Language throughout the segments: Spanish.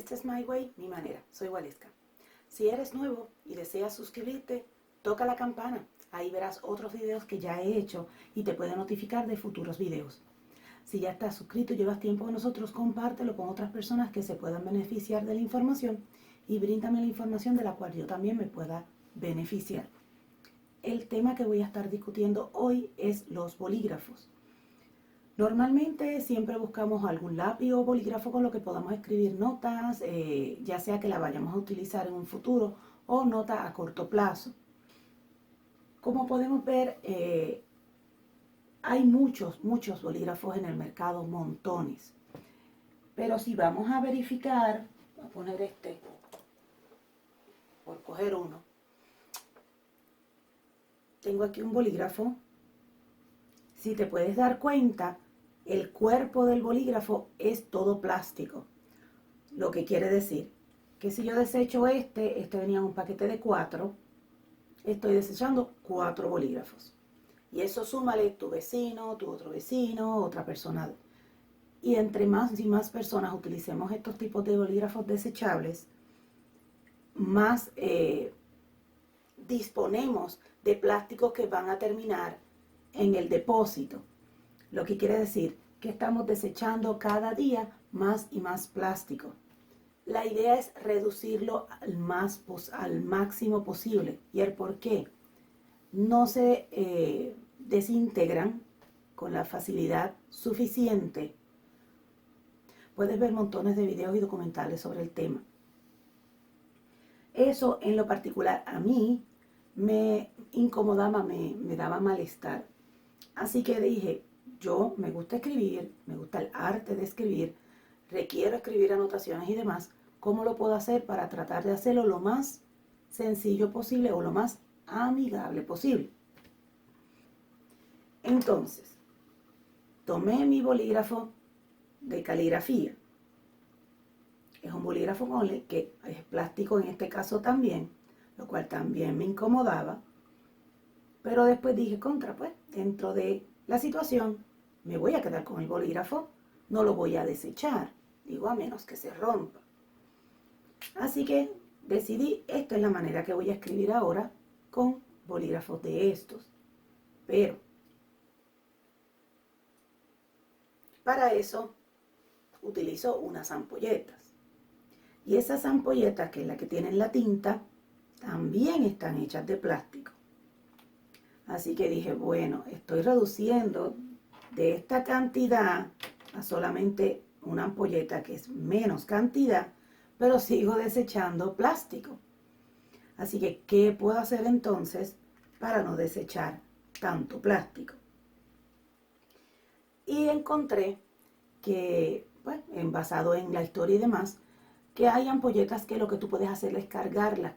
Este es My Way, mi manera. Soy Waleska. Si eres nuevo y deseas suscribirte, toca la campana. Ahí verás otros videos que ya he hecho y te puede notificar de futuros videos. Si ya estás suscrito y llevas tiempo con nosotros, compártelo con otras personas que se puedan beneficiar de la información y bríndame la información de la cual yo también me pueda beneficiar. El tema que voy a estar discutiendo hoy es los bolígrafos. Normalmente siempre buscamos algún lápiz o bolígrafo con lo que podamos escribir notas, ya sea que la vayamos a utilizar en un futuro o nota a corto plazo. Como podemos ver, hay muchos bolígrafos en el mercado, montones. Pero si vamos a verificar, voy a poner este, por coger uno. Tengo aquí un bolígrafo. Si te puedes dar cuenta, el cuerpo del bolígrafo es todo plástico. Lo que quiere decir que si yo desecho este venía en un paquete de 4, estoy desechando 4 bolígrafos. Y eso súmale tu vecino, tu otro vecino, otra persona. Y entre más y más personas utilicemos estos tipos de bolígrafos desechables, más disponemos de plásticos que van a terminar en el depósito. Lo que quiere decir que estamos desechando cada día más y más plástico. La idea es reducirlo al máximo posible. ¿Y el por qué? No se desintegran con la facilidad suficiente. Puedes ver montones de videos y documentales sobre el tema. Eso en lo particular a mí me incomodaba, me daba malestar. Así que dije, yo me gusta escribir, me gusta el arte de escribir, requiero escribir anotaciones y demás. ¿Cómo lo puedo hacer para tratar de hacerlo lo más sencillo posible o lo más amigable posible? Entonces, tomé mi bolígrafo de caligrafía. Es un bolígrafo que es plástico en este caso también, lo cual también me incomodaba. Pero después dije, pues, dentro de la situación, me voy a quedar con el bolígrafo, no lo voy a desechar, digo, a menos que se rompa. Así que decidí, esta es la manera que voy a escribir ahora con bolígrafos de estos. Pero, para eso, utilizo unas ampolletas. Y esas ampolletas, que es la que tienen la tinta, también están hechas de plástico. Así que dije, bueno, estoy reduciendo de esta cantidad a solamente una ampolleta, que es menos cantidad, pero sigo desechando plástico. Así que, ¿qué puedo hacer entonces para no desechar tanto plástico? Y encontré que, bueno, basado en la historia y demás, que hay ampolletas que lo que tú puedes hacer es cargarlas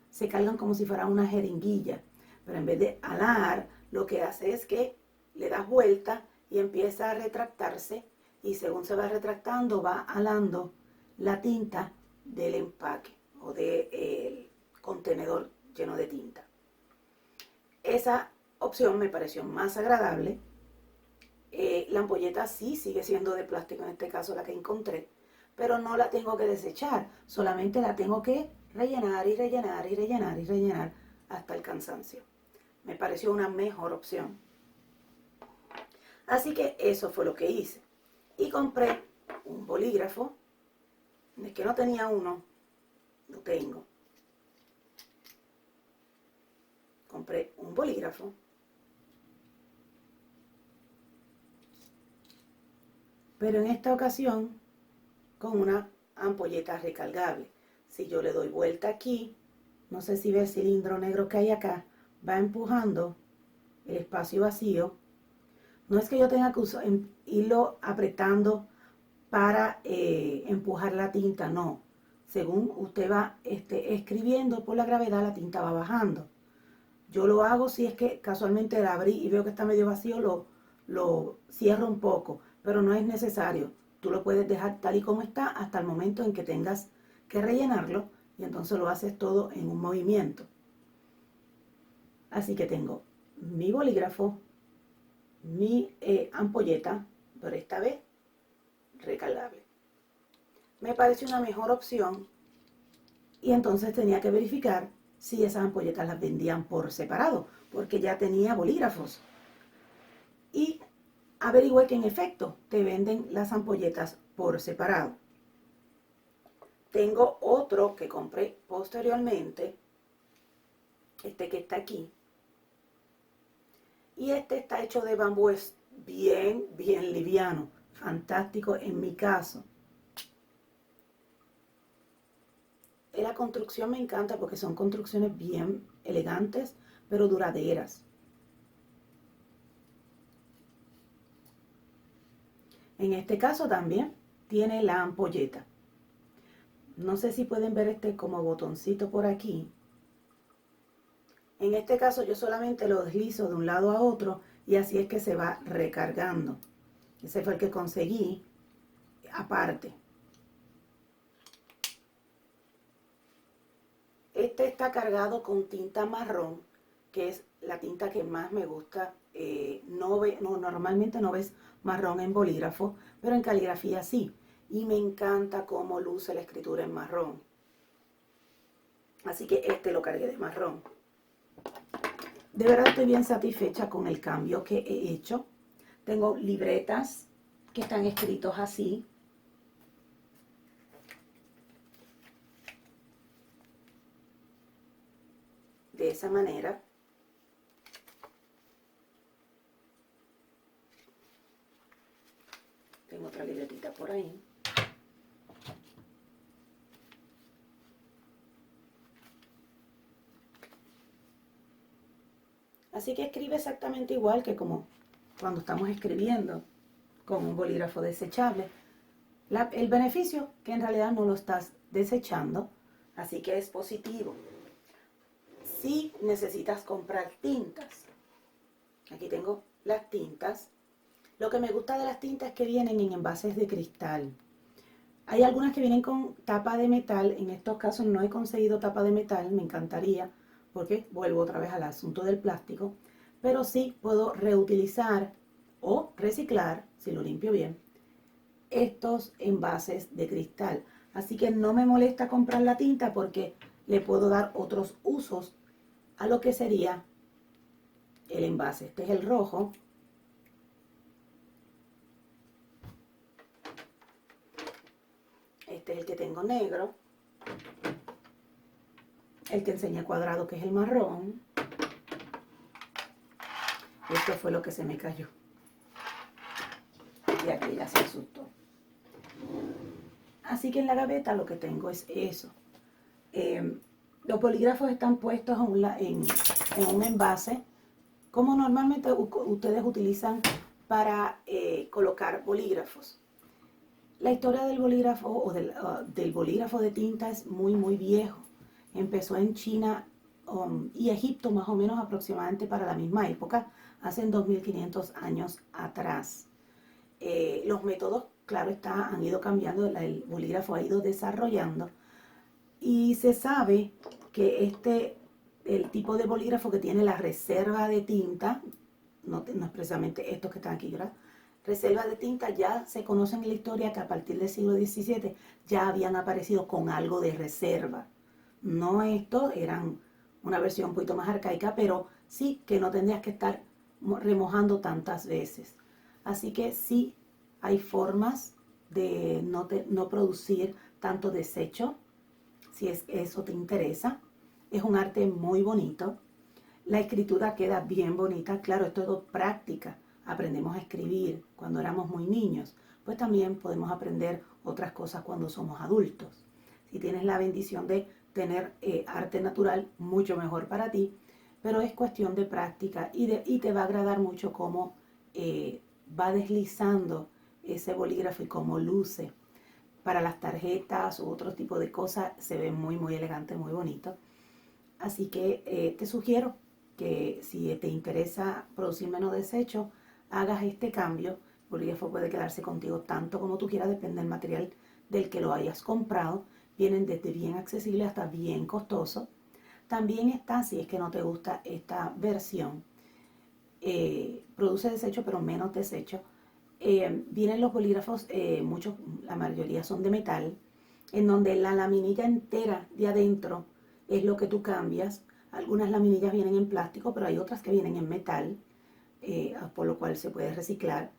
se cargan como si fuera una jeringuilla. Pero en vez de alar, lo que hace es que le das vuelta y empieza a retractarse, y según se va retractando va alando la tinta del empaque o del contenedor lleno de tinta. Esa opción me pareció más agradable. La ampolleta sí sigue siendo de plástico, en este caso la que encontré, pero no la tengo que desechar, solamente la tengo que rellenar y rellenar y rellenar y rellenar hasta el cansancio. Me pareció una mejor opción. Así que eso fue lo que hice. Y compré un bolígrafo. Es que no tenía uno, lo tengo. Compré un bolígrafo. Pero en esta ocasión con una ampolleta recargable. Si yo le doy vuelta aquí, no sé si ve el cilindro negro que hay acá, va empujando el espacio vacío. No es que yo tenga que irlo apretando para empujar la tinta, no. Según usted va escribiendo por la gravedad, la tinta va bajando. Yo lo hago si es que casualmente la abrí y veo que está medio vacío, lo cierro un poco, pero no es necesario. Tú lo puedes dejar tal y como está hasta el momento en que tengas que rellenarlo, y entonces lo haces todo en un movimiento. Así que tengo mi bolígrafo, mi ampolleta, pero esta vez recargable. me pareció una mejor opción y entonces tenía que verificar si esas ampolletas las vendían por separado, porque ya tenía bolígrafos. Y averigüé que en efecto te venden las ampolletas por separado. Tengo otro que compré posteriormente, este que está aquí. Y este está hecho de bambú, es bien liviano, fantástico en mi caso. La construcción me encanta porque son construcciones bien elegantes, pero duraderas. En este caso también tiene la ampolleta. No sé si pueden ver este como botoncito por aquí. En este caso yo solamente lo deslizo de un lado a otro y así es que se va recargando. Ese fue el que conseguí aparte. Este está cargado con tinta marrón, que es la tinta que más me gusta. Normalmente no ves marrón en bolígrafo, pero en caligrafía sí. Y me encanta cómo luce la escritura en marrón. Así que este lo cargué de marrón. De verdad estoy bien satisfecha con el cambio que he hecho. Tengo libretas que están escritos así. De esa manera. Tengo otra libretita por ahí. Así que escribe exactamente igual que como cuando estamos escribiendo con un bolígrafo desechable. El beneficio que en realidad no lo estás desechando, así que es positivo. Si necesitas comprar tintas, aquí tengo las tintas. Lo que me gusta de las tintas es que vienen en envases de cristal. Hay algunas que vienen con tapa de metal. En estos casos no he conseguido tapa de metal, me encantaría, porque vuelvo otra vez al asunto del plástico. Pero sí puedo reutilizar o reciclar, si lo limpio bien, estos envases de cristal. Así que no me molesta comprar la tinta porque le puedo dar otros usos a lo que sería el envase. Este es el rojo. Este es el que tengo negro. El que enseña cuadrado, que es el marrón. Esto fue lo que se me cayó. Y aquí ya se asustó. Así que en la gaveta lo que tengo es eso. Los bolígrafos están puestos en un envase, como normalmente ustedes utilizan para colocar bolígrafos. La historia del bolígrafo o del bolígrafo de tinta es muy viejo. Empezó en China y Egipto más o menos aproximadamente para la misma época, hace 2500 años atrás. Los métodos, claro está, han ido cambiando, el bolígrafo ha ido desarrollando y se sabe que el tipo de bolígrafo que tiene la reserva de tinta, no es precisamente estos que están aquí, ¿verdad? Reserva de tinta ya se conocen en la historia que a partir del siglo XVII ya habían aparecido con algo de reserva. No estos, eran una versión un poquito más arcaica, pero sí que no tendrías que estar remojando tantas veces. Así que sí hay formas de no producir tanto desecho, si eso te interesa. Es un arte muy bonito. La escritura queda bien bonita. Claro, es todo práctica. Aprendemos a escribir cuando éramos muy niños. Pues también podemos aprender otras cosas cuando somos adultos. Si tienes la bendición de tener arte natural, mucho mejor para ti. Pero es cuestión de práctica y te va a agradar mucho cómo va deslizando ese bolígrafo y cómo luce. Para las tarjetas u otro tipo de cosas se ve muy elegante, muy bonito. Así que te sugiero que si te interesa producir menos desecho, hagas este cambio. El bolígrafo puede quedarse contigo tanto como tú quieras, depende del material del que lo hayas comprado. Vienen desde bien accesible hasta bien costoso. También está, si es que no te gusta esta versión, produce desecho pero menos desecho. Vienen los bolígrafos, la mayoría son de metal, en donde la laminilla entera de adentro es lo que tú cambias. Algunas laminillas vienen en plástico, pero hay otras que vienen en metal, por lo cual se puede reciclar.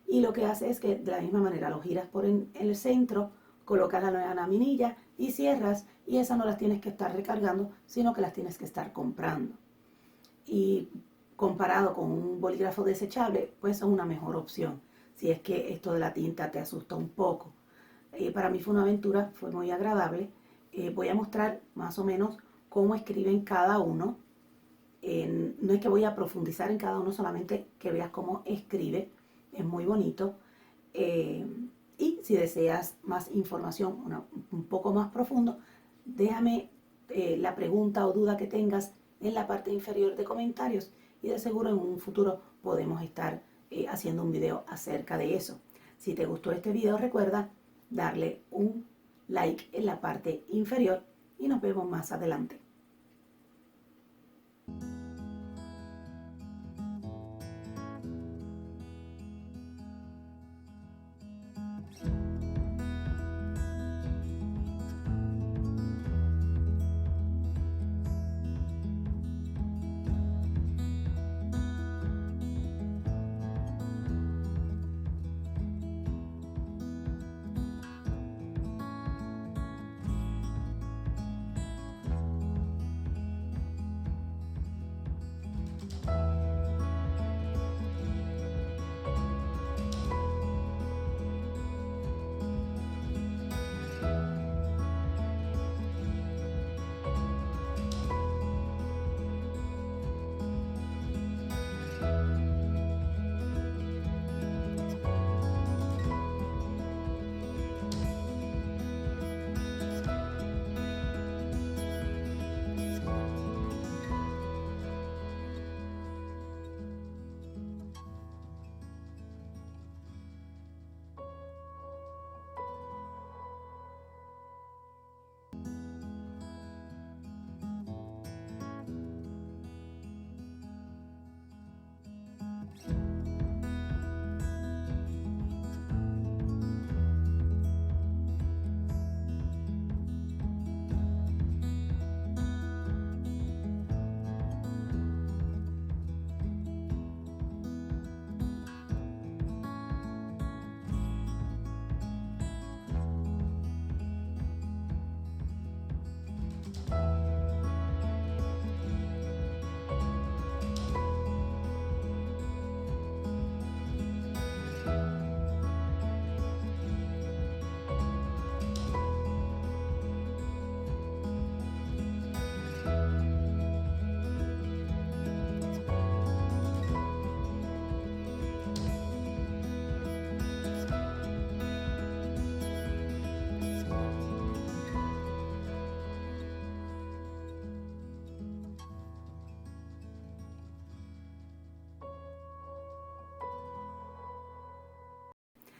Y lo que hace es que de la misma manera lo giras por en el centro, colocas la nueva laminilla y cierras, y esas no las tienes que estar recargando, sino que las tienes que estar comprando. Y comparado con un bolígrafo desechable, pues es una mejor opción, si es que esto de la tinta te asusta un poco. Para mí fue una aventura, fue muy agradable. Voy a mostrar más o menos cómo escriben cada uno. No es que voy a profundizar en cada uno, solamente que veas cómo escribe, es muy bonito. Y si deseas más información, un poco más profundo, déjame la pregunta o duda que tengas en la parte inferior de comentarios, y de seguro en un futuro podemos estar haciendo un video acerca de eso. Si te gustó este video, recuerda darle un like en la parte inferior y nos vemos más adelante.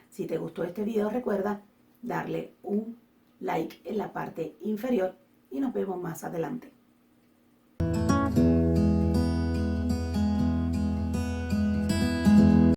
Si te gustó este video, recuerda darle un like en la parte inferior y nos vemos más adelante.